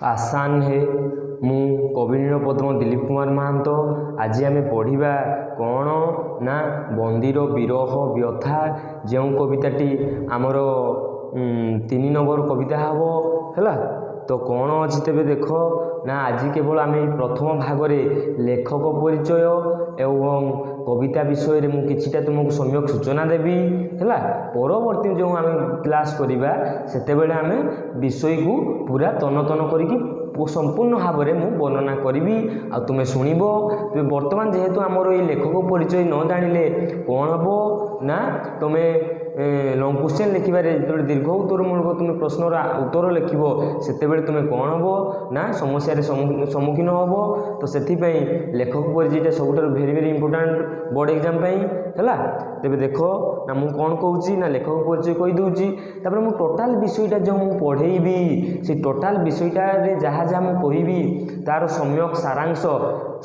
आसान है। मु कविनीर पद्म दिलीप कुमार महांतो। आज आम पढ़ा कौन ना बंदीर विरह व्यथा जो कविताटी आमर 3 नंबर कविता हम है। तो कौन अच्छी तेज देख ना आज केवल आम प्रथम भाग लेखक परिचय एवं कविता विषय में किछिटा तुमको सम्यक सूचना देवी है। परवर्ती जो आम क्लास करवा से आम विषय को पूरा तन तन करके संपूर्ण भाव में मुझे वर्णना करी आ तुम्हें शुणव। तुम्हें बर्तमान जेहेतु आमर ये लेखक परिचय न जानिले कौन हम ना तुम्हें लंग क्वेश्चन लिखारे जो दीर्घ उत्तरमूलक तुम्हें प्रश्नर उत्तर लिख से तुम्हें कौन हम ना समस्या सम्मुखीन हम। तो से लेखक परिचय सब भेरी भेरी इंपोर्टाट बोर्ड एग्जाम है। तेज देख ना मुझे कौन कहूँ ना लेखक परिचय कहीदे मुझे टोटाल विषयटा जो मुझे पढ़ेबी से टोटाल विषयटार जहाँ जहाँ मुझे कहि तार सम्यक सारांश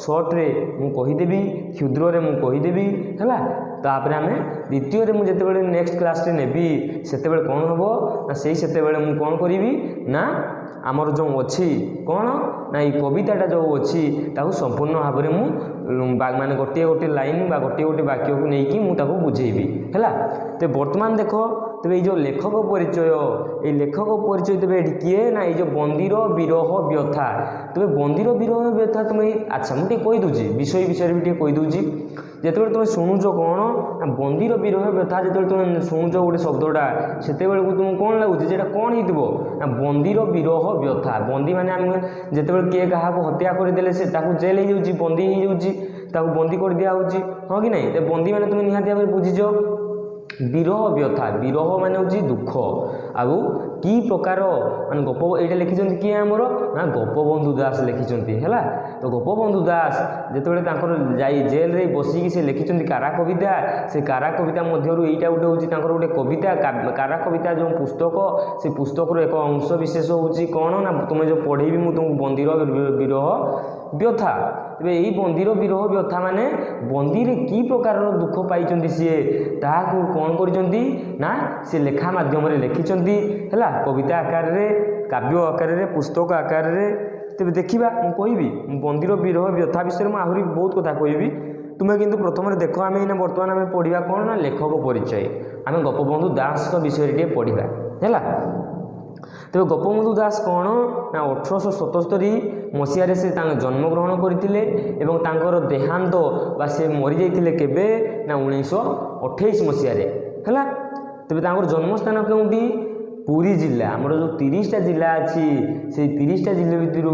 सर्ट्रे मुझेदेवी क्षुद्र मुझे कहीदेवी है। तापर आम द्वितीय मुझे नेक्स्ट क्लास नेबी से कौन हम ना से मुझे कौन करी ना आमर जो अच्छी कौन ना ये कविताटा जो अच्छी संपूर्ण भाव में माने गोटे गोटे लाइन बा गोटे गोटे वाक्य को लेकिन मुझे बुझेबी है। तो बर्तमान देख तेज ये जो लेखक परिचय ये लेखक परिचय तेज ये किए ना ये बंदीर विरह व्यथा तेज बंदीर विरह व्यथा तुम्हें अच्छा मुझे कहीदे विषय विषय भी कहीदे जिते तुम शुणुच कौन ना बंदीर विरह व्यथा जो तुम शुणुच गोटे शब्दटा से तुमको कौन लगुच कौन हो ना बंदीर विरह व्यथा बंदी मैंने आम जिते किए क्या हत्या करदे से जेल हो बंदी हो बंदी कर दिया हाँ कि नहीं। तो बंदी मैंने तुम निहाती भाव बुझीज विरह व्यथा विरह माने हूँ दुख आउ की प्रकार मान गप ये लिखिं किए आमर ना गोपबंधु दास लिखिं है। तो गोपबंधु दास जिते जाई जेल रे बसिकी से लिखिं कारा कविता से कारा कविता मध्य यहीटा गोटे हूँ गोटे कविता कारा कविता जो पुस्तक से पुस्तक एक अंश विशेष हूँ कौन ना तुम्हें जो पढ़ेबी मुझे तुमको बंदीर विरह व्यथा। तेज यही बंदीर विरह व्यथा माने बंदी की प्रकार दुख पाई सी ताकू कौन करी ना से लेखा मध्यम लिखिं है कविता आकार रे काव्य आकार रे पुस्तक आकार रे। तेज देखा मुझे बंदीर विरह व्यथा विषय में आहरी बहुत कथा कहि तुम्हें किंतु प्रथम देख आम बर्तमान आम पढ़ा कौन ना लेखक परिचय आम गोपबंधु दास विषय पढ़ा है। तेज गोपबंधु दास कौन ना 1877 मसीह से जन्मग्रहण करते देहांत बा से मरी जाते केवे ना 1928 मसीह है। तेज जन्मस्थान क्योंकि पुरी जिला आमर जो 30टा जिला अच्छी से 30टा जिला भितर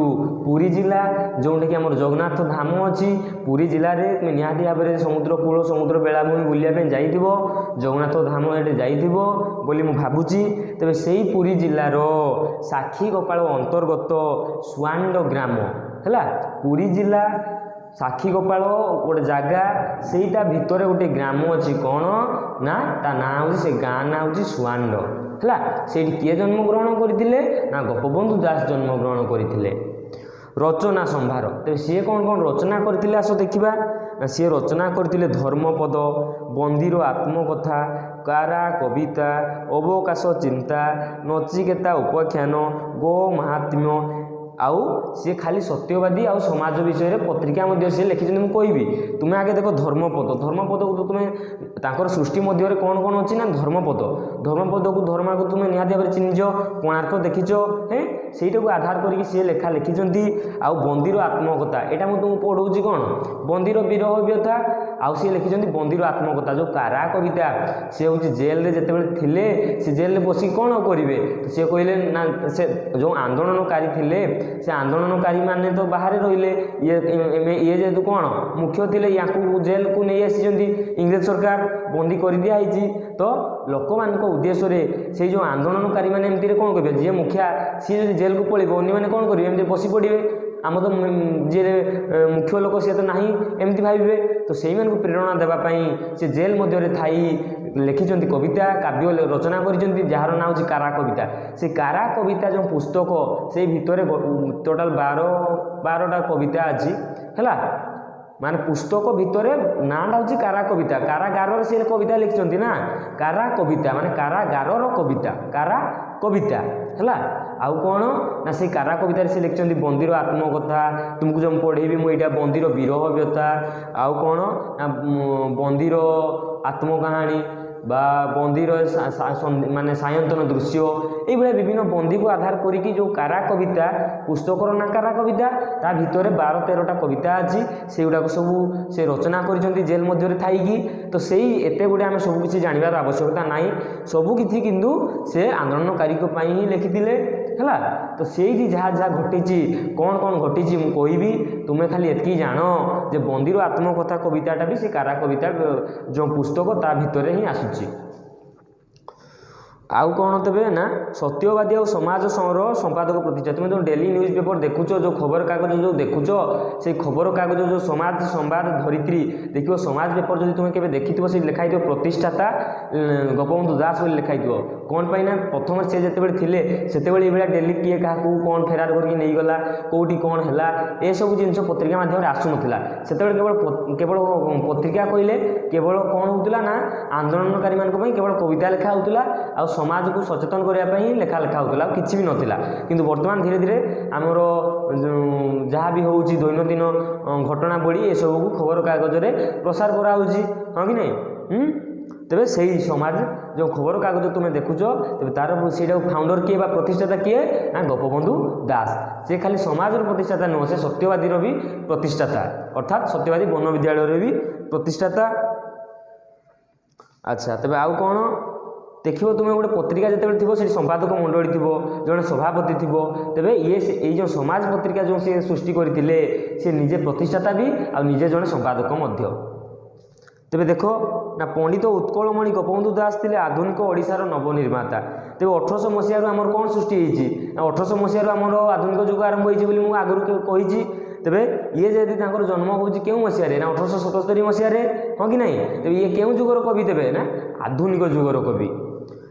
पुरी जिला जोटा कि आम जगन्नाथ धाम अच्छी पुरी जिले में तुम निहाती भाव में समुद्र कूल समुद्र बेलाभूमि बुलाया जाइ जगन्नाथ धाम ये जाइबोली मुझे भावुची। तेज से ही पुरी जिलार साक्षीगोपाल अंतर्गत सुआंड ग्राम है पुरी जिला साक्षीगोपाल गोटे जगह सेटा भितर गोटे ग्राम अच्छी कौन ना ता ना हूँ से गाँ ना हूँ सुआंड है। से किए जन्मग्रहण करते ना गोपबंधु दास जन्मग्रहण करते। रचना संभार तेज सी कौन कौन रचना करते आस देखा ना सी रचना करते धर्मपद बंदीर आत्मकथा कारा कविता अवकाश चिंता नचिकेता उपाख्यान गो महात्म्य आउ सी खाली सत्यवादी आउ समाज विषय पत्रिका सी लिखिं मुझे कहि तुम्हें आगे देख धर्मपद धर्मपद को तुम्हें सृष्टि मध्य कौन कौन अच्छी ना धर्मपद धर्मपद को धर्म को तुम्हें निहाती भाव चिन्हिच कोणार्क देखिच है सहीटा को आधार करके सी लेखा लिखिं आउ बंदीर आत्मकथा यहाँ मुझे तुमको पढ़ाऊँ कौन बंदीर विरह व्यथा आउ सी लिखिं बंदीर आत्मकथा जो कारा कविता सी हूँ जेल जिते थे से जेल बस कौन करेंगे सी कहले ना से जो आंदोलनकारी थे से आंदोलनकारी माने तो बाहर रहिले ये जेहेतु कौन मुख्य थे या जेल को नहीं आसी इंग्रेज सरकार बंदी कर दिखाई तो लोक मान उद्देश्य से जो आंदोलनकारी मैंने एमती कौन करेंगे जी मुखिया सी जो जेल को पड़े अन्य मैंने कौन करेंगे एमती बसी पड़े आम तो जी मुख्य लोक सी तो ना एमती भावे तो से प्रेरणा देवाई से जेल मध्य थी लिखिं कविता काव्य रचना कर जार ना हूँ कारा कविता से कारा कविता जो पुस्तक से भितर टोटाल 12टा कविता अच्छी है माने पुस्तक भितर नाटा हूँ कारा कविता कारागार से कविता लिखिं ना कारा कविता माने कारागार कविता कारा कविता है। आउ कौन ना से कारा कवितार से लिखिं बंदीर आत्मकथा, तुमको जो पढ़ेबी मुझे बंदीर विरह व्यथा, आउ कौन ना बंदीर आत्मकाहानी बा बंदीर माने सायंतन दृश्य, ये विभिन्न बंदी को आधार करिकी जो कारा कविता पुस्तकर ना कारा कविता ता भितर 12-13टा कविता अच्छी से गुड़ाक सब से रचना कर जेल मध्य थी। तो से एत गुड़े आम सबकि जानवर आवश्यकता ना, सबकि किंतु से आंदोलनकारी ही लिखिले है। तो से जहाँ जहाँ घटी कौन कौन घटी मुझे कहबी, तुम्हें खाली एतकी जान जे बंदीर आत्मकथा कविताटा भी से कारा कविता जो पुस्तक ता भितर ही आसुची। आउ कौन तेरे ना सत्यवादी और समाज संपादक प्रतिष्ठा, तुम जो डेली न्यूज पेपर देखुच जो खबर कागज जो देखुच से खबर कागज जो समाज संवाद धरित्री देखो समाज पेपर जो तुम्हें केवे देखी से लिखाई प्रतिष्ठाता गोपबंधु दास बोली लिखाई कौन पाई ना प्रथम से जितेबाला थिले सेतेबाला ये डेली किए क्या कौन फेरार करके नहीं गला कौटी कौन है ये सब जिन पत्रिका माध्यम आसूना से केवल केवल पत्रिका कहले केवल कौन होता ना आंदोलनकारी मान केवल कविता लिखा होता आ समाज को सचेतन करने लेखा लेखा होता किसी भी नाला। किंतु वर्तमान धीरे धीरे आमर जहाँ भी हूँ दैनंदिन घटनावली ये सब को खबर कागज में प्रसार कराऊँगी हाँ कि नहीं। तेरे से ही समाज जो खबर कागज तुम्हें देखुच तेज तार से फाउंडर किए प्रतिष्ठाता किए ना गोपबंधु दास, से खाली समाज प्रतिष्ठाता नुह से सत्यवादी भी प्रतिष्ठाता अर्थात सत्यवादी वन विद्यालय भी प्रतिष्ठाता। अच्छा तेज आउ कौन देख तुम्हें गोटे पत्रिका जिते थी से संपादक मंडली थी जड़े सभापति थी तेरे ये जो समाज पत्रिका जो सी सृष्टि करते सी निजे प्रतिष्ठाता भी आ निजे जड़े संपादक। तेरे देख ना पंडित उत्कलमणि गोपबंधु दास थे आधुनिक ओडिशार नवनिर्माता। तेज 1800 मसीह आमर कौन सृष्टि होती ना 1800 मसीह आमर आधुनिक युग आरंभ हो आगुरी कही। तेरे ये जदि जन्म हो क्यों मसीह ना 1877 मसीह हाँ कि नहीं, तेज ये क्यों जुगर कवि तेरे ना आधुनिक जुगर कवि।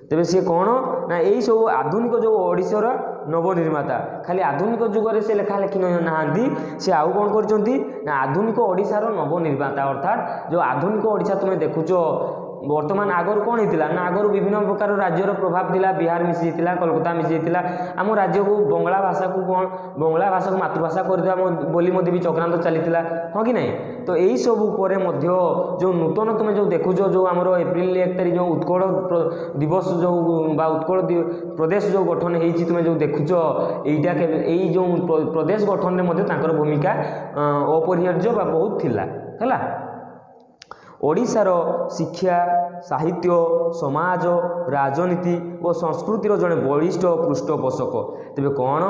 तेरे सी कौन ना यही सब आधुनिक जो ओडिशार नवनिर्माता खाली आधुनिक जुगरे से लेखा लेखि ना सी आउ कौन कर आधुनिक ओडिशार नवनिर्माता अर्थात जो आधुनिक ओडिशा तुम्हें देखुच वर्तमान आगर कौन होता ना आगर विभिन्न प्रकार राज्यर प्रभाव थिला, बिहार मिसी जाता कोलकाता मिसी जाता आम राज्य को बंगला भाषा को कौन बंगला भाषा को मातृभाषा करदेवा बोली भी चक्रांत चलता हाँ कि नहीं। तो यही सब उपर जो नूतन तुम्हें जो देखुच जो आमर एप्रिल 1 तारिख जो उत्कल दिवस जो उत्कल प्रदेश जो गठन होती तुम्हें जो देखुच यहीटा यही जो प्रदेश गठन में भूमिका अपरिहार्य बहुत थिला है। ओडिशार शिक्षा साहित्य समाज राजनीति और संस्कृतिर जड़े बलिष्ठ पृष्ठपोषक। तेरे कौन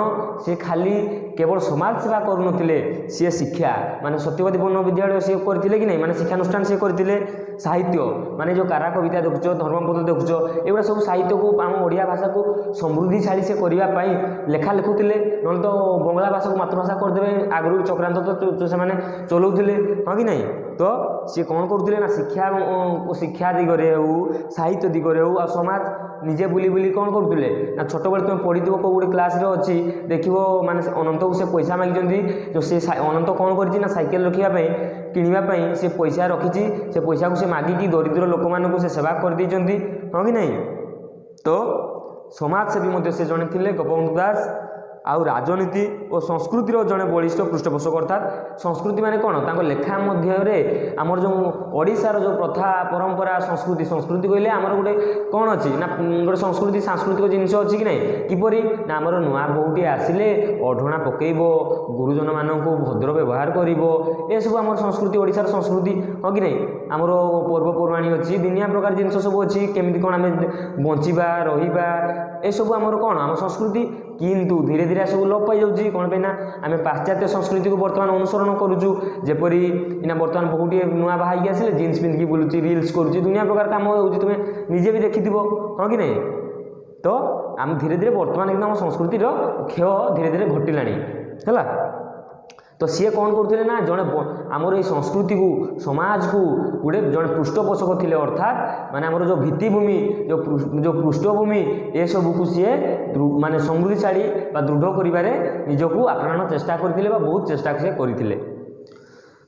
से खाली केवल समाज सेवा करुनथिले सी शिक्षा माने सत्यवादी वन विद्यालय सी करथिले कि नहीं माने शिक्षानुष्ठान सी करथिले साहित्य माने जो कारा कविता देखुच धर्मपद देखुच एगुड़ा सब साहित्य को आम ओडिया भाषा को समृद्धिशाली से करने लेखा लिखुले ना तो बंगला भाषा को मातृभाषा करदे आगु चक्रांत तो से चलाऊले हाँ कि नहीं। तो सी कौन करुले ना शिक्षा दिगरे हो साहित्य दिगरे हो आ समाज निजे बुली बुली कौन करुले ना छोट बेले तुम पढ़ी कौ गोटे क्लास अच्छी देख माने अनंत को से पैसा मागिंट जो से अनंत कौन कर साइकेल रखापी किणापी से पैसा रखी से पैसा को से मागिकी दरिद्र लोक मानक से सेवा कर देती हाँ कि नहीं। तो समाजसेवी से जड़े थे गोपबंधु दास आउ राजनीति और संस्कृतिर जड़े बलिष्ठ पृष्ठपोषक अर्थात संस्कृति माने कौन तांको लेखा मध्य आमर जो ओडिशार जो प्रथा परंपरा संस्कृति संस्कृति कहले आमर गोटे कौन अच्छी ना गोटे संस्कृति सांस्कृतिक जिनस अच्छी कि नहीं किपरि ना आमर नुआ बहुटी आसिले अढ़णा पकेब गुरुजन मानक भद्र व्यवहार कर सब आम संस्कृति ओडिशार संस्कृति हाँ कि नहीं। आमर पर्वपर्वाणी अच्छी दुनिया प्रकार जिन सब अच्छी केमी कौन आम बचा रहा ये सब आमर कौन आम संस्कृति किंतु धीरे धीरे सब लोप पाई जाऊँगी कौन पे ना आम पाश्चात्य संस्कृति को बर्तमान अनुसरण करुचु जेपरी इना बर्तमान बहुत नुआ बाहर आसिले जीन्स पिंधिकी बुलूची रिल्स करुच्ची दुनिया प्रकार काम हो तुम्हें निजे भी देखि हाँ कि नहीं। तो आम धीरे धीरे बर्तमान एकदम आम संस्कृतिर क्षय धीरे धीरे घटिला है। तो सी कौन करुले ना जड़े आमर ये संस्कृति को समाज को गोटे जड़े पृष्ठपोषक थे अर्थात माने आमर जो भित्तिभूमि जो पृष्ठभूमि ये सब को सी माने समृद्धिशाली दृढ़ करिबारे निजको आप्राण चेष्टा करथिले बहुत चेष्टा से करथिले।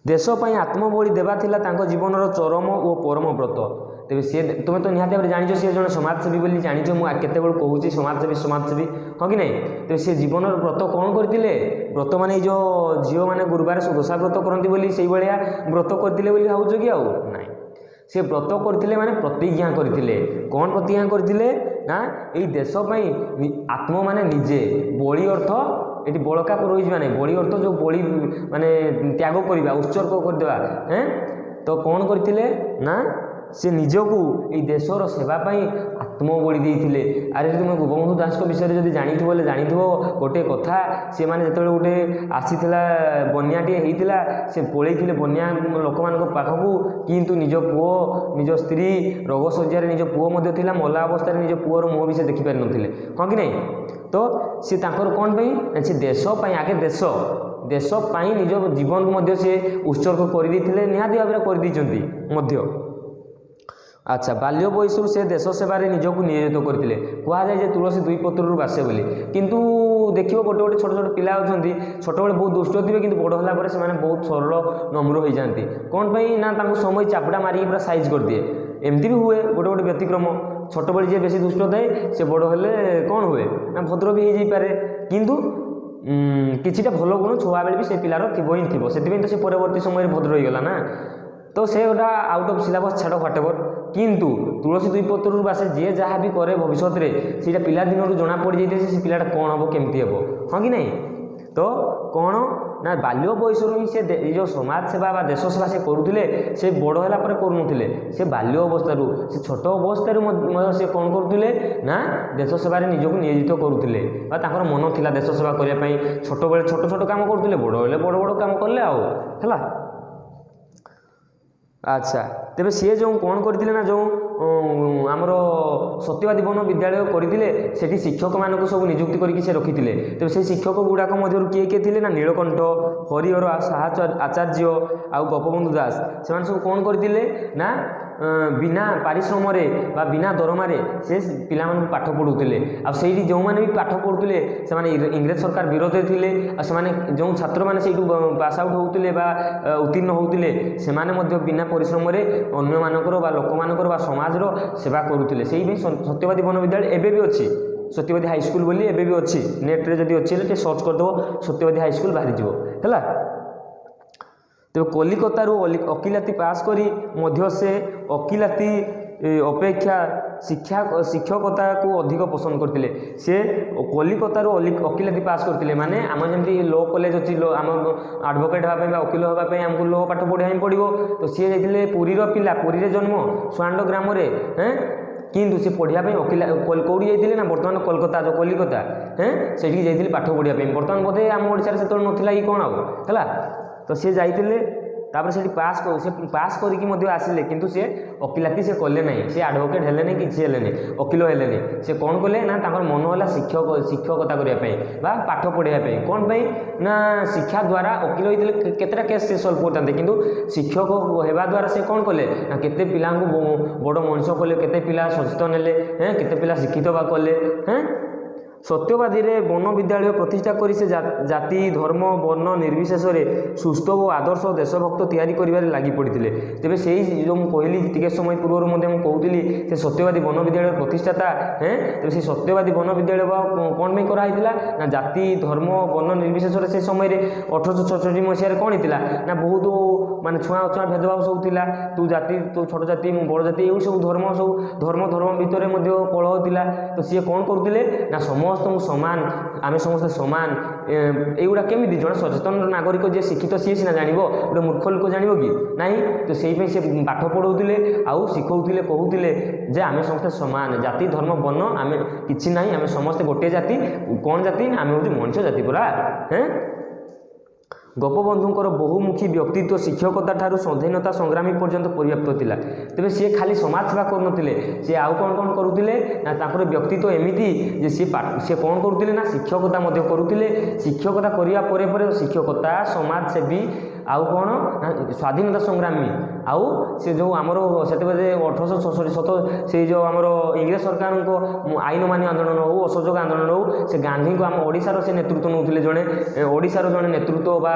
देश पई आत्मबलि देवा थिला तांको जीवनर चरम और परम व्रत। तेज सी तुम तो निहाती भाव जाच सी जन समाजसेवी बोली जाच मुझे केतबेलू कहूँ समाजसेवी हाँ कि नहीं। तेज सी जीवन व्रत कौन करते व्रत मान जो झील मैंने गुरुवार सुदशा व्रत करती बोली से भाया व्रत करते भावुच कि आउ ना सी व्रत करते माने प्रतिज्ञा करते कौन प्रतिज्ञा करते ना यही देशपाई आत्म माने निजे बड़ी अर्थ ये बड़का रही ना बड़ी अर्थ जो बड़ी माने त्याग करवा उत्सर्ग करदेवा हैं तो कौन करते ना से निजकू ये देशर सेवाई आत्मबली देते। अरे तुम गोपबंधु दास विषय में जानी बोले जानी गोटे कथा सी मैंने जो गोटे आसीला बन्याटे होता से पलैते बन्या लोक मान पाखक किंतु निज पुओ निज स्त्री रोग शज्यार निज पुओ मला अवस्था निज पुओर मुह भी से देखिपार नथिले हाँ कि नहीं। तो सी कौन पाई से देशपाई आगे देशपाई निज जीवन को सी उत्सर्ग कर निहाती भाव कर। अच्छा बाल्य बयसरू से देश सेवार निजक नियोजित करते कहुए जे तुलसी दुई पत्रु बासे बोली किंतु देखिए गोटे गोटे छोट छोट पिला अच्छा छोट बड़े बहुत दुष्ट थे कि बड़ होगा से बहुत सरल नम्र हो जाती कौन पाई ना समय चापुड़ा मारिक पूरा साइज कर दिए एमती भी हुए गोटे गोटे व्यतिक्रम छोट बड़े जी बेसी दुष्ट थाए से बड़ हेले कौन हुए ना भद्र भी हो जापे किंतु किछिटा भल गुण छुआ बेले भी से पिलार थी ही थी से तो से परवर्ती समय भद्र हो गला ना तो से गोटा आउट ऑफ सिलेबस छाड़ व्हाटएवर किंतु तुलसी दुई पत्रु बासे जी जहाँ भी करे भविष्य में से पिला दिन जना पड़ जाए से पिलाटा कौन हम केमती हम हाँ कि नहीं। तो कौन ना बाल्य बयसरू ही से जो समाज सेवा बा देश सेवा से करुले से बड़ होला पर करुनथिले से बाल्य अवस्थारू से छोट अवस्थारू से कौन करुले ना देश सेवार निजक नियोजित करुले मन थिला देश सेवा करने छोट बेले छोट छोट काम करुले बड़ हेले बड़ बड़ काम कले आला। अच्छा तेरे सी जो कौन करते ना जो आमर सत्यवादी वन विद्यालय करते से शिक्षक मानक सब नियुक्ति करके रखी थे तेज से शिक्षक गुड़ाक किए किए थे ना नीलकंठ हरिहर आचार्य आउ गोपबंधु दास से सब कौन करते ना बिना पारिश्रम बिना दरमारे से पिला पाठ पढ़ुले आईटी जो मैंने भी पाठ पढ़ुले से इंग्रेज सरकार विरोध थे जो छात्र मैंने से पास आउट होते उत्तीर्ण होते से बिना परिश्रम अन्य मानकर लोक मानकर समाजर सेवा करुले से सत्यवादी वन विद्यालय एवं भी अच्छी सत्यवादी हाईस्कल बोली एवं भी अच्छी नेट्रे जब अच्छी सर्च करदेव सत्यवादी हाईस्कल बाहरी है। तो कलिकतारू वकिलाती पास करी मध्य से वकिलाती अपेक्षा शिक्षकता को अधिक पसंद करते से कलिकतारू वकिलाती पास करते माने आम जमी लॉ कॉलेज अच्छी आम एडवोकेट हाँपाई वकिल हाँपाई आमको लॉ पाठ पढ़ा पड़ो तो सी जाते पुरीर पिला पुरी जन्म स्वांड ग्राम किंतु से पढ़ाई वकिला कौटी जाइए ना बर्तमान कोलकाता जो कलिकता से जाइए पाठ पढ़ाई बर्तमान बोधे आम ओडिशा से नाला कि कौन है तो सी जाइए तापर से पास करके आसिले किंतु से वकिलाती से कले ना से एडवोकेट हेले नहीं किसी हेले वकिल हेले से कौन कले ना मन है शिक्षकता करने पाठ पढ़ाई कौन पाई ना शिक्षा द्वारा वकिल होते केतटा केस से सल्व करते किंतु शिक्षक होगा द्वारा से कौन कले ना केते पिला बड़ मनीष कले केते पिला सचेतन हेले केते पिला शिक्षित कले सत्यवादी वन विद्यालय प्रतिष्ठा करी से जाति धर्म वर्ण निर्विशेष सुस्थ और आदर्श देशभक्त तैयारी कर लगी पड़ते तेज से जो कहली टे समय पूर्व कहती से सत्यवादी वन विद्यालय प्रतिष्ठाता तेज से सत्यवादी वन विद्यालय कौन में कराई ना जाति धर्म वर्ण निर्विशेष से समय 1866 मसीह कौन होता ना बहुत माने छुआ छुआ भेदभाव सब थिला तू जाति तू छोट जाति मु बड़ जाति ये सब धर्म भितर कलह होता तो सी कौन करते ना समस्त समान आम समस्त सामान युवा केमी जन सचेतन नागरिक जी शिक्षित सी सीना जान गोटे मूर्ख लोक जान कि ना तो से पाठ पढ़ाऊे आउ शिखौले कहते जे आम समस्त सामान जाति धर्म वर्ण आम कि ना आम समस्त गोटे जाति कौन जाति आम हूँ मनुष्य जाति पूरा हैं। गोपबंधुंकर बहुमुखी व्यक्तित्व शिक्षकता ठारू स्वाधीनता संग्रामी पर्यंत पर्याप्त थिला तेज सी खाली समाज सेवा करुनथिले सी आउ कौन कौन करुथिले ना तांकर व्यक्तित्व एमिति जे सी कौन करुथिले ना शिक्षकता मध्य करुथिले शिक्षकता करिया परे परे शिक्षकता समाजसेवी आउ कौन ना स्वाधीनता संग्रामी आउ से जो आमर से 1867 से जो आमर इंग्रेज सरकार आईन मानी आंदोलन हो असहयोग आंदोलन हो से गांधी को आम ओडिशार से नेतृत्व नौते जड़े ओडिशार जड़े नेतृत्व बा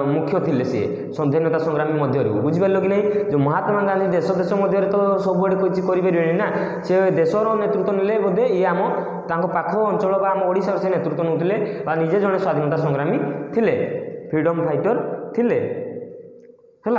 मुख्य थिले सी स्वाधीनता संग्रामी मध्य बुझिपार कि नहीं जो महात्मा गांधी देश देश मध्य तो सबुआड़े किसी करें ना से देशर नेतृत्व नेले बोधे ये आम पाख अंचल बा आम ओडिशार से नेतृत्व नौते निजे जड़े स्वाधीनता संग्रामी थिले फ्रीडम फाइटर थिले है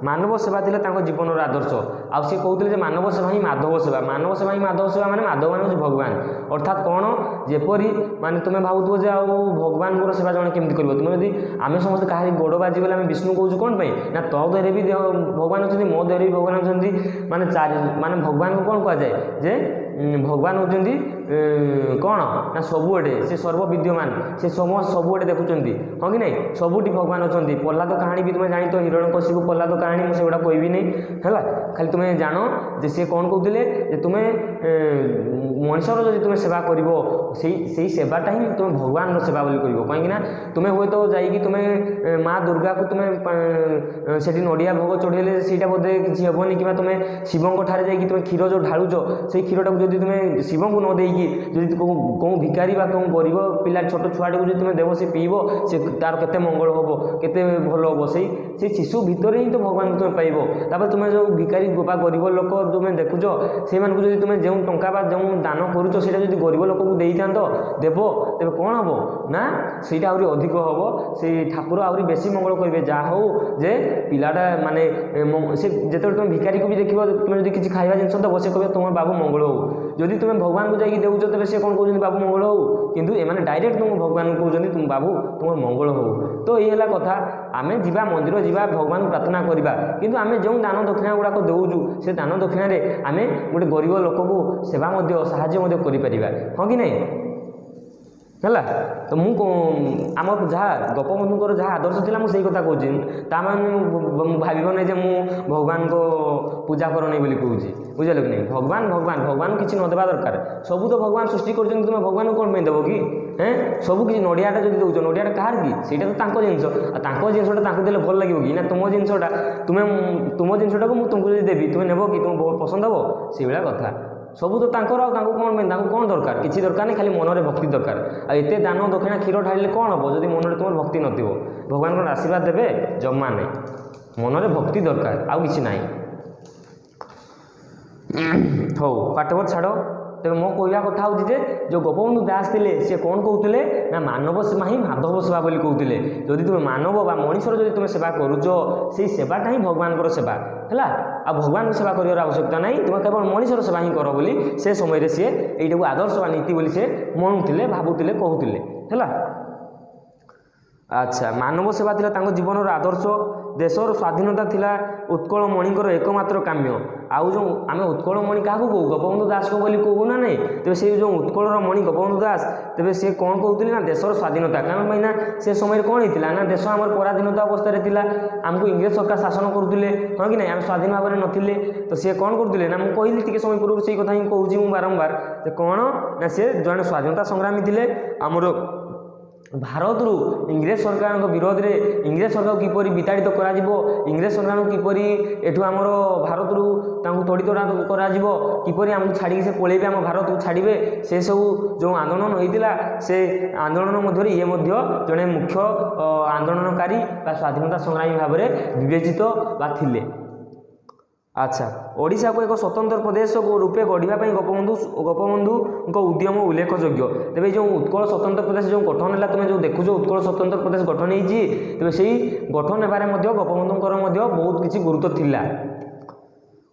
मानव सेवा थिले जीवन आदर्श आउ सी कहते मानव सेवा ही माधव सेवा मानव सेवा ही माधव सेवा माने माधव मान भगवान अर्थात कौन जेपरी माने तुम्हें भावुव जे आ भगवान को सेवा जन केमती कर तुम्हें यदि आम समस्त कहीं गोड़ बाजी बोले आम विष्णु कहूँ कौन पाई ना तो देहरे भी भगवान अच्छे मो देहरे भी भगवान अच्छा माने माने भगवान को कौन कहुए जे भगवान होती कौन ना सबुआडे से सर्वविद्यमान से सबुआडे देखुं हाँ कि नहीं सबुटी भगवान अच्छा प्रहलाद कहानी भी तुम्हें जानी तो हिरण्यकशिपु प्रहलाद कहानी मुझे सेगुड़ा कहबी नहीं है खाली तुम्हें जान जे सी कौन कहते तुम्हें मनुष्यर जब तुम्हें सेवा कर सेवाटा ही तुम्हें भगवान सेवा बोली कर कहीं तुम्हें हे तो जाकि तुम्हें माँ दुर्गा को तुम्हें से नड़िया भोग चढ़ेले से बोधे किसी हेनी कि तुम्हें शिवों ठारे जाकि तुम्हें क्षीर जो ढालुच से क्षीरटा जब तुम्हें शिव को न देकी जब कौन भिकारी बा कौन गरीब पिला छोट छुआटे को तुम्हें देव से पीब से तार केते मंगल हम केते भल हम से शिशु भितर ही तो भगवान तुम्हें पाइब तुम्हें जो भिकारी बा गरीब लोक तुम्हें देखुच से जब तुम्हें जो टंका जो दान करुच से गरीब लोक को देई था देव तेज कौन हम ना ସେଇଟା ଆହୁରି ଅଧିକ ହେବ ସେଇ ଠାକୁର ଆହୁରି ବେଶୀ ମଙ୍ଗଳ କରିବେ ଯାହା ହଉ ଯେ ପିଲାଟା ମାନେ ସେ ଯେତେବେଳେ ତୁମେ ଭିକାରୀକୁ ବି ଦେଖିବ ତୁମେ ଯଦି କିଛି ଖାଇବା ଜିନିଷ ଦେବ ସେ କହିବେ ତୁମ ବାବୁ ମଙ୍ଗଳ ହଉ ଯଦି ତୁମେ ଭଗବାନଙ୍କୁ ଯାଇକି ଦେଉଛ ତେବେ ସେ କ'ଣ କହୁଛନ୍ତି ବାବୁ ମଙ୍ଗଳ ହଉ କିନ୍ତୁ ଏମାନେ ଡାଇରେକ୍ଟ ତୁମ ଭଗବାନଙ୍କୁ କହୁଛନ୍ତି ତୁମ ବାବୁ ତୁମର ମଙ୍ଗଳ ହଉ ତ ଏଇ ହେଲା କଥା ଆମେ ଯିବା ମନ୍ଦିର ଯିବା ଭଗବାନଙ୍କୁ ପ୍ରାର୍ଥନା କରିବା କିନ୍ତୁ ଆମେ ଯେଉଁ ଦାନ ଦକ୍ଷିଣା ଗୁଡ଼ାକ ଦେଉଛୁ ସେ ଦାନ ଦକ୍ଷିଣାରେ ଆମେ ଗୋଟେ ଗରିବ ଲୋକକୁ ସେବା ମଧ୍ୟ ସାହାଯ୍ୟ ମଧ୍ୟ କରିପାରିବା ହଁ କି ନାହିଁ ହେଲା ତ ମୁଁ ଆମ ଯାହା ଗୋପବନ୍ଧୁଙ୍କର ଯାହା ଆଦର୍ଶ ଥିଲା ମୁଁ ସେଇ କଥା କହୁଛି ତା ମାନେ ଭାବିବ ନାହିଁ ଯେ ମୁଁ ଭଗବାନଙ୍କ ପୂଜା କରନି ବୋଲି କହୁଛି ବୁଝିଲ କି ନାହିଁ ଭଗବାନ ଭଗବାନ ଭଗବାନଙ୍କୁ କିଛି ନ ଦେବା ଦରକାର ସବୁ ତ ଭଗବାନ ସୃଷ୍ଟି କରୁଛନ୍ତି ତୁମେ ଭଗବାନଙ୍କୁ କ'ଣ ପାଇଁ ଦେବ କି ସବୁ କିଛି ନଡ଼ିଆଟା ଯଦି ଦେଉଛ ନଡ଼ିଆଟା କାହାର କି ସେଇଟା ତ ତାଙ୍କ ଜିନିଷ ଆଉ ତାଙ୍କ ଜିନିଷଟା ତାଙ୍କୁ ଦେଲେ ଭଲ ଲାଗିବ କି ନା ତୁମ ଜିନିଷଟା ତୁମ ଜିନିଷଟାକୁ ମୁଁ ତୁମକୁ ଯଦି ଦେବି ତୁମେ ନେବ କି ତୁମ ପସନ୍ଦ ହେବ ସେଇଭଳିଆ କଥା ସବୁ ତ ତାଙ୍କର ଆଉ ତାଙ୍କୁ କ'ଣ ପାଇଁ ତାଙ୍କୁ କ'ଣ ଦରକାର କିଛି ଦରକାର ନାହିଁ ଖାଲି ମନରେ ଭକ୍ତି ଦରକାର ଆଉ ଏତେ ଦାନ ଦକ୍ଷିଣା କ୍ଷୀର ଢାଳିଲେ କ'ଣ ହେବ ଯଦି ମନରେ ତୁମର ଭକ୍ତି ନଥିବ ଭଗବାନ କ'ଣ ଆଶୀର୍ବାଦ ଦେବେ ଜମା ନାହିଁ ମନରେ ଭକ୍ତି ଦରକାର ଆଉ କିଛି ନାହିଁ ହଉ ପାଠପଢ଼ ଛାଡ଼ ତେବେ ମୋ କହିବା କଥା ହେଉଛି ଯେ ଯେଉଁ ଗୋପବନ୍ଧୁ ଦାସ ଥିଲେ ସେ କ'ଣ କହୁଥିଲେ ନା ମାନବ ସେବା ହିଁ ମାଧବ ସେବା ବୋଲି କହୁଥିଲେ ଯଦି ତୁମେ ମାନବ ବା ମଣିଷର ଯଦି ତୁମେ ସେବା କରୁଛ ସେଇ ସେବାଟା ହିଁ ଭଗବାନଙ୍କର ସେବା ହେଲା ଆଉ ଭଗବାନଙ୍କ ସେବା କରିବାର ଆବଶ୍ୟକତା ନାହିଁ ତୁମେ କେବଳ ମଣିଷର ସେବା ହିଁ କର ବୋଲି ସେ ସମୟରେ ସିଏ ଏଇଟାକୁ ଆଦର୍ଶ ବା ନୀତି ବୋଲି ସେ ମଣୁଥିଲେ ଭାବୁଥିଲେ କହୁଥିଲେ ହେଲା ଆଚ୍ଛା ମାନବ ସେବା ଥିଲା ତାଙ୍କ ଜୀବନର ଆଦର୍ଶ ଦେଶର ସ୍ୱାଧୀନତା ଥିଲା ଉତ୍କଳମଣିଙ୍କର ଏକମାତ୍ର କାମ୍ୟ ଆଉ ଯେଉଁ ଆମେ ଉତ୍କଳମଣି କାହାକୁ କହୁ ଗୋପବନ୍ଧୁ ଦାସକୁ ବୋଲି କହୁ ନା ନାହିଁ ତେବେ ସେଇ ଯେଉଁ ଉତ୍କଳର ମଣି ଗୋପବନ୍ଧୁ ଦାସ ତେବେ ସେ କ'ଣ କହୁଥିଲେ ନା ଦେଶର ସ୍ୱାଧୀନତା କାରଣ ପାଇଁ ନା ସେ ସମୟରେ କ'ଣ ହେଇଥିଲା ନା ଦେଶ ଆମର ପରାଧୀନତା ଅବସ୍ଥାରେ ଥିଲା ଆମକୁ ଇଂରେଜ ସରକାର ଶାସନ କରୁଥିଲେ ହଁ କି ନାହିଁ ଆମେ ସ୍ୱାଧୀନ ଭାବରେ ନଥିଲେ ତ ସେ କ'ଣ କରୁଥିଲେ ନା ମୁଁ କହିଲି ଟିକେ ସମୟ ପୂର୍ବରୁ ସେଇ କଥା ହିଁ କହୁଛି ମୁଁ ବାରମ୍ବାର ଯେ କ'ଣ ନା ସେ ଜଣେ ସ୍ୱାଧୀନତା ସଂଗ୍ରାମୀ ଥିଲେ ଆମର ଭାରତରୁ ଇଂରେଜ ସରକାରଙ୍କ ବିରୋଧରେ ଇଂରେଜ ସରକାରକୁ କିପରି ବିତାଡ଼ିତ କରାଯିବ ଇଂରେଜ ସରକାରଙ୍କୁ କିପରି ଏଠୁ ଆମର ଭାରତରୁ ତାଙ୍କୁ ତଡ଼ିତ କରାଯିବ କିପରି ଆମକୁ ଛାଡ଼ିକି ସେ ପଳେଇବେ ଆମ ଭାରତକୁ ଛାଡ଼ିବେ ସେସବୁ ଯେଉଁ ଆନ୍ଦୋଳନ ହୋଇଥିଲା ସେ ଆନ୍ଦୋଳନ ମଧ୍ୟରେ ଇଏ ମଧ୍ୟ ଜଣେ ମୁଖ୍ୟ ଆନ୍ଦୋଳନକାରୀ ବା ସ୍ୱାଧୀନତା ସଂଗ୍ରାମୀ ଭାବରେ ବିବେଚିତ ବା ଥିଲେ ଆଚ୍ଛା ଓଡ଼ିଶାକୁ ଏକ ସ୍ୱତନ୍ତ୍ର ପ୍ରଦେଶ ରୂପେ ଗଢ଼ିବା ପାଇଁ ଗୋପବନ୍ଧୁଙ୍କ ଉଦ୍ୟମ ଉଲ୍ଲେଖଯୋଗ୍ୟ ତେବେ ଯେଉଁ ଉତ୍କଳ ସ୍ୱତନ୍ତ୍ର ପ୍ରଦେଶ ଯେଉଁ ଗଠନ ହେଲା ତୁମେ ଯେଉଁ ଦେଖୁଛ ଉତ୍କଳ ସ୍ୱତନ୍ତ୍ର ପ୍ରଦେଶ ଗଠନ ହେଇଛି ତେବେ ସେଇ ଗଠନ ହେବାରେ ମଧ୍ୟ ଗୋପବନ୍ଧୁଙ୍କର ମଧ୍ୟ ବହୁତ କିଛି ଗୁରୁତ୍ୱ ଥିଲା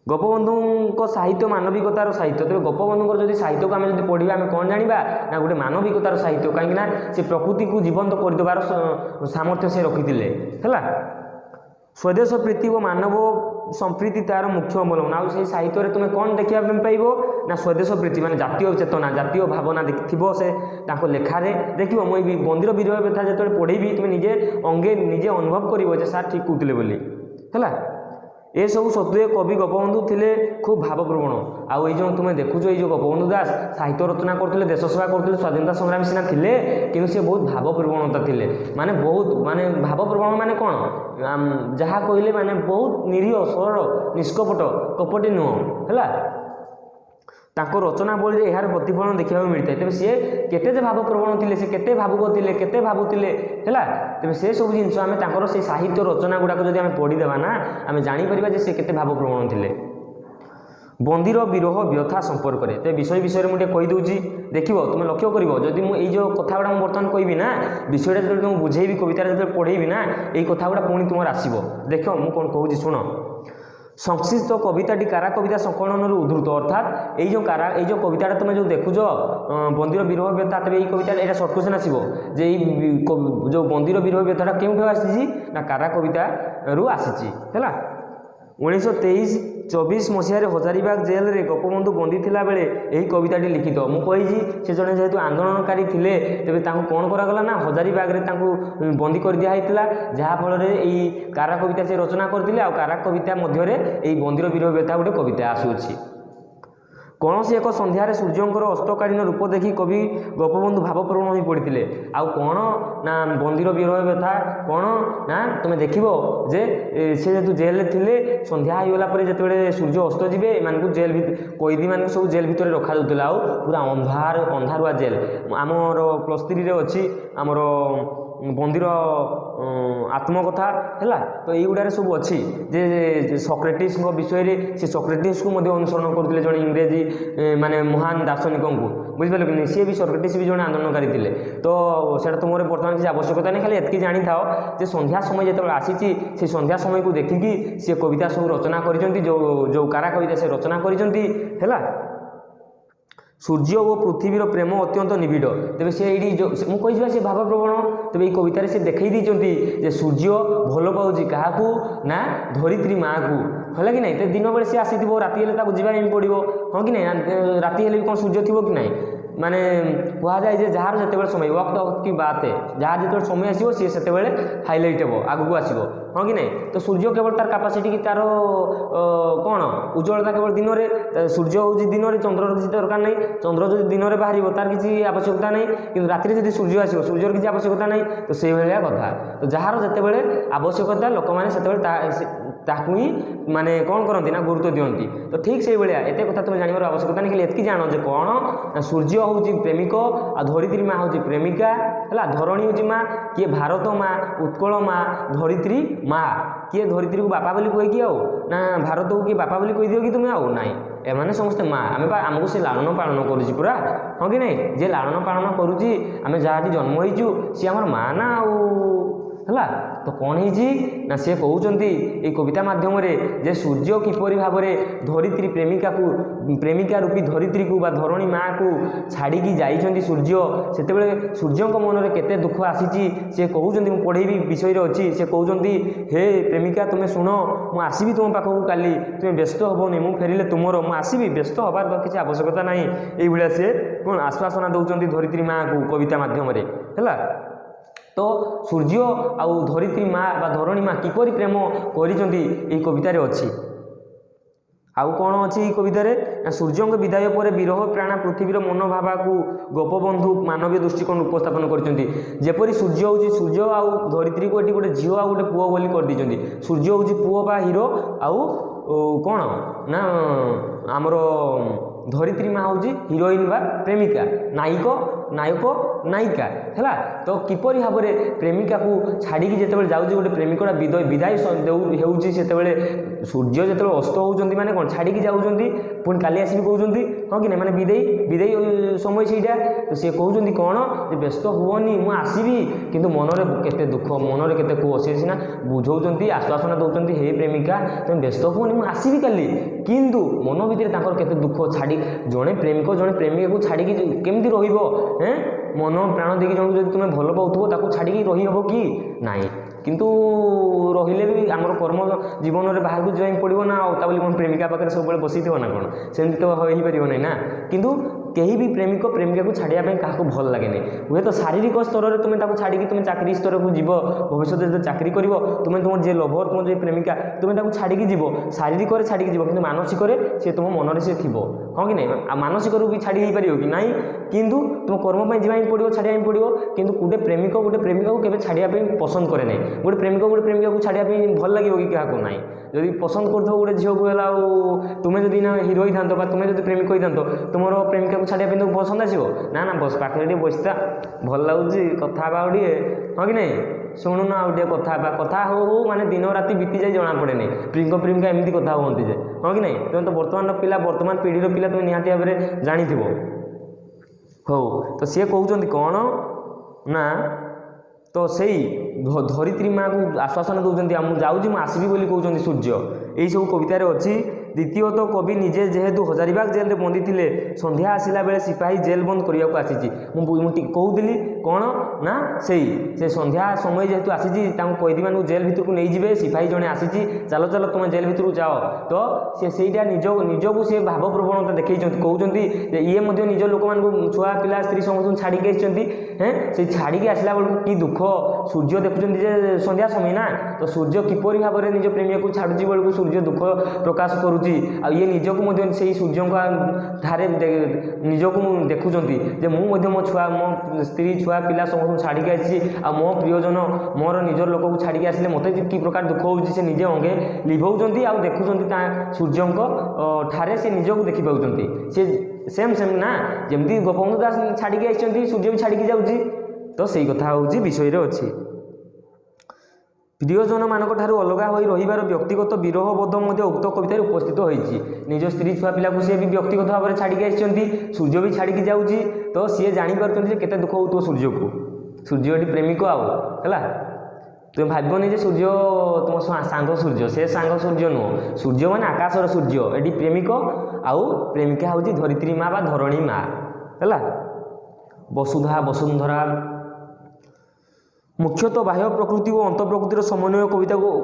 ଗୋପବନ୍ଧୁଙ୍କ ସାହିତ୍ୟ ମାନବିକତାର ସାହିତ୍ୟ ତେବେ ଗୋପବନ୍ଧୁଙ୍କର ଯଦି ସାହିତ୍ୟକୁ ଆମେ ଯଦି ପଢ଼ିବା ଆମେ କ'ଣ ଜାଣିବା ନା ଗୋଟେ ମାନବିକତାର ସାହିତ୍ୟ କାହିଁକିନା ସେ ପ୍ରକୃତିକୁ ଜୀବନ୍ତ କରିଦେବାର ସାମର୍ଥ୍ୟ ସେ ରଖିଥିଲେ ହେଲା ସ୍ୱଦେଶ ପ୍ରୀତି ଓ ମାନବ ସମ୍ପ୍ରୀତି ତାର ମୁଖ୍ୟ ଅବଲମ୍ବନ ଆଉ ସେଇ ସାହିତ୍ୟରେ ତୁମେ କ'ଣ ଦେଖିବା ପାଇଁ ପାଇବ ନା ସ୍ୱଦେଶ ପ୍ରୀତି ମାନେ ଜାତୀୟ ଚେତନା ଜାତୀୟ ଭାବନା ଥିବ ସେ ତାଙ୍କ ଲେଖାରେ ଦେଖିବ ମୁଁ ଏଇ ବନ୍ଦିର ବିରହ ବ୍ୟଥା ଯେତେବେଳେ ପଢ଼େଇବି ତୁମେ ନିଜେ ଅଙ୍ଗେ ନିଜେ ଅନୁଭବ କରିବ ଯେ ସାର୍ ଠିକ୍ କହୁଥିଲେ ବୋଲି ହେଲା ए सब सत्वे कवि गोपबंधु थिले खूब भावप्रवण। आउ जो तुम देखुच ये गोपबंधु दास साहित्य रचना करते देश सेवा करते स्वाधीनता संग्रामी सीना थिले कि सी बहुत भावप्रवणता थिले माने बहुत माने भावप्रवण माने कौन जहाँ कहले माने बहुत निरीह सरल निष्कपट कपटी नुह है ताको रचना बोली यार प्रतिफलन देखा मिलता है। तेज सी केते भावप्रवण थे केते भावुक थे केते भावुले है तेज से सब जिन आम से साहित्य रचना गुड़ाक जब आम पढ़ीदेवा ना आम जापर जे केते भावप्रवण थे। बंदीर विरह व्यथा संपर्क में तो विषय विषय में मुझे कहीदे देख तुम लक्ष्य कर जदि मुझे जो कथा गुड़ा बर्तमान कहबी ना विषयटा जो तुम बुझेबी कवितार जो पढ़ेबी ना ये कथा गुड़ा पुणी तुम आसो देख मुझे कौन कहूँ शुण। संश्लिष्ट कविताटी कारा कविता संकलन उद्धृत अर्थात ये जो कविता तुम जो देखुच बंदीर विरह व्यथा तेज ये कविता यहाँ सर्ट क्वेश्चन आसो जे जो बंदीर विरह व्यथाटा क्यों आसी ना कारा कविता रू आसी है। 1923-24 मसीह हजारीबाग जेल रे गोपबंधु बंदी थिला बेले यही कविताटी लिखित मुझे से जड़े जेहेतु आंदोलनकारी थिले तेरे कौन करागला ना हजारीबाग रे बंदी कर दिया होता जहाँफल यही कारा कविता से रचना करते आ कारा कविता मध्य यही बंदीर विरह व्यथा गोटे कविता आसूची। कौन सी एक संध्यार सूर्यंकर अस्तकालीन रूप देखी कवि गोपबंधु भावप्रवण हो पड़ते आउ कौन ना बंदीर विरह व्यथा कौन ना तुम देख जे से जेतु जेल थे संध्या होगला जिते सूर्य अस्त जीवे एम जेल कैदी मान सब जेल भितर रखा जाऊला आउ पूरा अंधार अंधारुआ जेल आमर +3 अच्छी आमर बंदीर आत्मकथा है तो युवा सब अच्छी जे सॉक्रेटिस विषय से सॉक्रेटिस को अनुसरण करते जड़े इंग्रेजी माने महान दार्शनिक को बुझिपारे कि सी भी सॉक्रेटिस भी जड़े आंदोलनकारी थे तो सेटा तुम बर्तमान किसी आवश्यकता नहीं खाली एतकी जानी था जे संध्या समय जो आसी से संध्या समय को देखिकी सी कविता सब रचना कर जो कारा कविता से रचना कर सूर्य और पृथ्वीर प्रेम अत्यंत निबिड़ तेज से ये मुझे से भावप्रवण तेज ये कवितार से देखई जे सूर्य भल पाऊँ क्या ना धरित्री माँ को है कि नहीं तो दिन बेले सी आसी राति जावाई पड़ो हाँ कि नहीं राति हेल्ले भी कौन सूर्य थी कि नहीं माने कह जाए जार जो समय वक्त की बात है जार जो समय आसो सी से हाइलाइट हे आगू आसो हाँ कि नहीं तो सूर्य केवल तार कैपेसिटी कि तार कौन उज्ज्वलता केवल दिन में सूर्य हूँ दिन में चंद्र किसी दरकार नहीं चंद्र जो दिन में बाहर तार किसी आवश्यकता नहीं कि राति जब सूर्य आसो सूर्यर किसी आवश्यकता नहीं तो से भाया कथा तो जार जिते आवश्यकता लोक मैंने ताकू ही माने कौन करती ना गुरुत्व दियंती तो ठीक से भाया एत कथा तुम जानवर आवश्यकता नहीं खाली एतकी जान जे कौन सूर्य हूँ प्रेमिक आ धरित्री माँ हूँ प्रेमिका है धरणी हूँ माँ किए भारत माँ उत्कल माँ धरित्री माँ किए धरित्री को बापा बोली कहीकि आउ ना भारत को किए बापा बोली कहीदियो कि तुम्हें आउ नाई एमाने समस्ते माँ आम आमको से लालन पालन करुच्ची पूरा हाँ कि नहीं जे लालन पालन करुच्ची आम जहाँ जन्म होइचु सी आमर माँ ना है तो कौन ना सी कहते ये कविता मध्यम जे सूर्य किपरि भाव में धरित्री प्रेमिका रूपी धरित्री को बा धरणी माँ को छाड़ी जाइछन्ति सूर्य से सूर्य मन में केते दुख आसी सी कहते पढ़ेबी विषय अच्छी से कहते हे प्रेमिका तुम्हें शुण मु आसबि तुम पाखक काली तुम्हें व्यस्त हेनी मु फेरिले तुमर मु आसबि व्यस्त हबार तो किसी आवश्यकता ना ये सी कौन आश्वासना दौरान धरित्री माँ को कविता मध्यम है तो सूर्य आउ धरित्री माँ बा धरणी माँ किपरि प्रेम कर कवितार अच्छी आउ कौन अच्छी कवितार सूर्य विदाय पर विरह प्राण पृथ्वीर मनोभावा को गोपबंधु मानवीय दृष्टिकोण उपस्थापन करपरि सूर्य हूँ सूर्य आउ धरित्री को ये गोटे झील आ गोटे पुओ बोली कर सूर्य हूँ पुओ बा हीरो आउ कौन ना आमर धरित्री माँ हूँ हिरोइन बा प्रेमिका नायक नायिका है तो किपरि भाव में प्रेमिका को छाड़ी जिते जाऊँगी गोटे प्रेमिकटा विदाय होती सूर्य जो अस्त होती मैंने कौन छाड़ी जाऊँगी पुणी काली आसबि कहते हाँ कि नहीं मैंने विदाई समय सहीटा तो सी कहते कौन व्यस्त हुओनी मु आसबि किंतु मनरे केते दुख मनरे केते कुह सी सीना बुझाऊँ आश्वासना दौरान हे प्रेमिका तुम व्यस्त हुओनी मु आसबि काली किंतु मन भितर केते दुख छाड़ी जड़े प्रेमिक जड़े प्रेमिका को छाड़ी केमती रही मन प्राण देखिए जन जब तुम्हें भल पाऊब ताको छाड़ी रही हम कि नाई किंतु रहिले भी आमर कर्म जीवन में बाहर को जाए पड़ो ना बोली कौन प्रेमिका पाखे सब बस थो ना कौन सेमती तो हो पार ना किंतु कहीं भी प्रेमिक प्रेमिका को छाड़िया क्या भल लगे हुए तो शारीरिक स्तर में तुम्हें छाड़ी तुम चाकरी स्तर को जीव भविष्य जो चाकरी कर तुम्हें तुम जे लभर तुम जो प्रेमिका तुम्हें छाड़ी जीव शारीरिक छाड़ी जीव कि मानसिक सी तुम मन से थी हाँ कि नहीं मानसिक भी छाड़ी हो पार कि ना किंतु तुम कर्म जावाई पड़ो छाड़िया पड़ो किंतु गोटे प्रेमिका को केवे छाड़िया पसंद करे ना गोटे प्रेमिका को छाड़िया भल लगे कि क्या ना जदि पसंद कर गोटे झील को है तुम्हें जब ना हिरो ही था तुम्हें जो प्रेमिक होता तुम प्रेमिका को छाड़िया तुमको पसंद आसो ना बस पाखे बसता भल लगुच कथा टे हाँ कि नहीं शुणुन आगे कथा हो माने दिन राति बीती जाए जना पड़े नहीं प्रेमिका एमती कथा हमें जे हाँ कि नहीं तुम तो बर्तमान पिला बर्तमान पीढ़ी पिला तुम निहाती भाव में जानी हो तो सी कहते कौन ना तो सही धरित्री माँ को आश्वासन दौरान मुझे आसबी बोली कहते सूर्य यही सब कवितार अच्छी द्वितीयत कवि निजे जेहेतु हजारीबाग जेल में बंदी थे संध्या आसला बेले सिपाही जेल बंद करने को आसी कहूली कौन ना से संध्या समय जेहेतु आसी कैदी मान जेल भितर को नहीं जाए सिपाही जड़े आसी चलो चलो तुम जेल भितर जाओ तो सीटा निजक सी भाव प्रवणता देखते कहते ये निज लोक मान छुआ पिला स्त्री समस्त छाड़ी से छाड़ी आसला बेलू कि दुख सूर्य देखुं संध्या समय ना तो सूर्य किपरि भाव में निज प्रेमी को छाड़ुची बेलू सूर्य दुख प्रकाश करुच्ची ये निजक से सूर्य ठारे निजक देखुं मो छुआ मो स्त्री छुआ पिला समस्त छाड़ी आसी आ मो प्रियजन मोर निज लोक को छाड़ी आसिले मत कि प्रकार दुख होचे निजे अंगे लिभौंट आ देखुं सूर्य ठारे से निजक देखी पाँच सी सेम सेम ना जमी गोपबंधु दास छाड़ी आई सूर्य भी छाड़ी जाऊँगी तो सही कथा हूँ विषय अच्छी प्रियजन मानक ठारू अलग हो रही व्यक्तिगत विरह बोध उक्त कवितार उपस्थित होती निज स्त्री छुआ पिला को सी भी व्यक्तिगत भाव में छाड़ी आई सूर्य भी छाड़ी जाऊँगी तो सी जापर केते दुख हो सूर्य को सूर्य ये प्रेमिक आला तुम भावनी सूर्य तुम सांग सूर्य से सांग सूर्य नुह सूर्य मान आकाशर सूर्य ये प्रेमिक आउ प्रेमिका हूँ धरित्री माँ बा धरणी माँ है वसुधा वसुंधरा मुख्यतः बाह्य प्रकृति और अंत प्रकृतिर समन्वय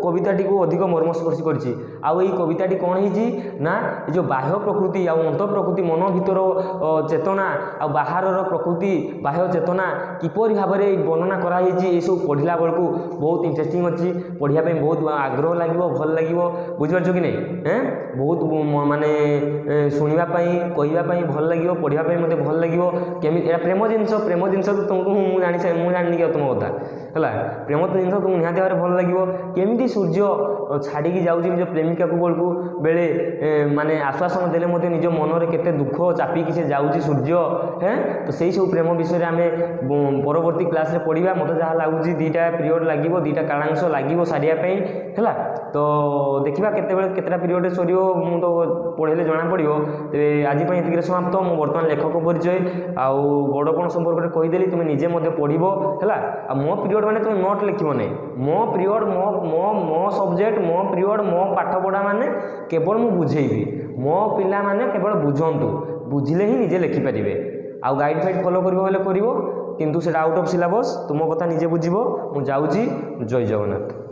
कविताटी को अधिक मर्मस्पर्शी करछि आउ ये कविताटी कौन होती ना जो बाह्य प्रकृति आ अंत प्रकृति मन भीतर चेतना आ बाहर प्रकृति बाह्य चेतना किपरि भाव में वर्णना कराई ये सब पढ़ला बेलू बहुत इंटरेस्टिंग अच्छी पढ़ाई बहुत आग्रह लगे भल लगे बुझिपार कि नहीं बहुत माने शुणापी कहवाई भल लगे पढ़ाई मत भल लगे केमी प्रेम जिनस तो तुमको मुझे जानी कि तुम कथा है प्रेम जिन तुमको निहाती भाव में भल लगे केमी सूर्य छाड़ी जाऊँगी निज प्रेमिका को बेलू बेले माने आश्वासन देले निज मन में केते दुख चापिकी से जाऊँगी सूर्य हैं तो सही सब प्रेम विषय में आम परवर्ती क्लास रे पढ़ा मत जहाँ लगुच दुईटा पीरियड लगे दुईटा कालांश लगे सारियापाई है तो देखा केतटा पीरियड सर मु तो पढ़े जना पड़ो तेरे आज ये समाप्त मु बर्तमान लेखक परिचय आउ बड़पण संपर्क में कहीदेली तुम्हें निजे पढ़ो है मो पीरियड मैंने तुम नोट लिखो नहीं मो पीरियड मो मो मो सब्जेक्ट मो पीरियड मो पाठ पढ़ा माने केवल मु बुझेबी मो पिला माने केवल बुझंतु बुझिले ही निजे लिखिपारे आउ गाइड फाइड फॉलो करिवो किंतु से आउट ऑफ सिलेबस तुम कथा निजे बुझिबो मु जाउची जय जगन्नाथ।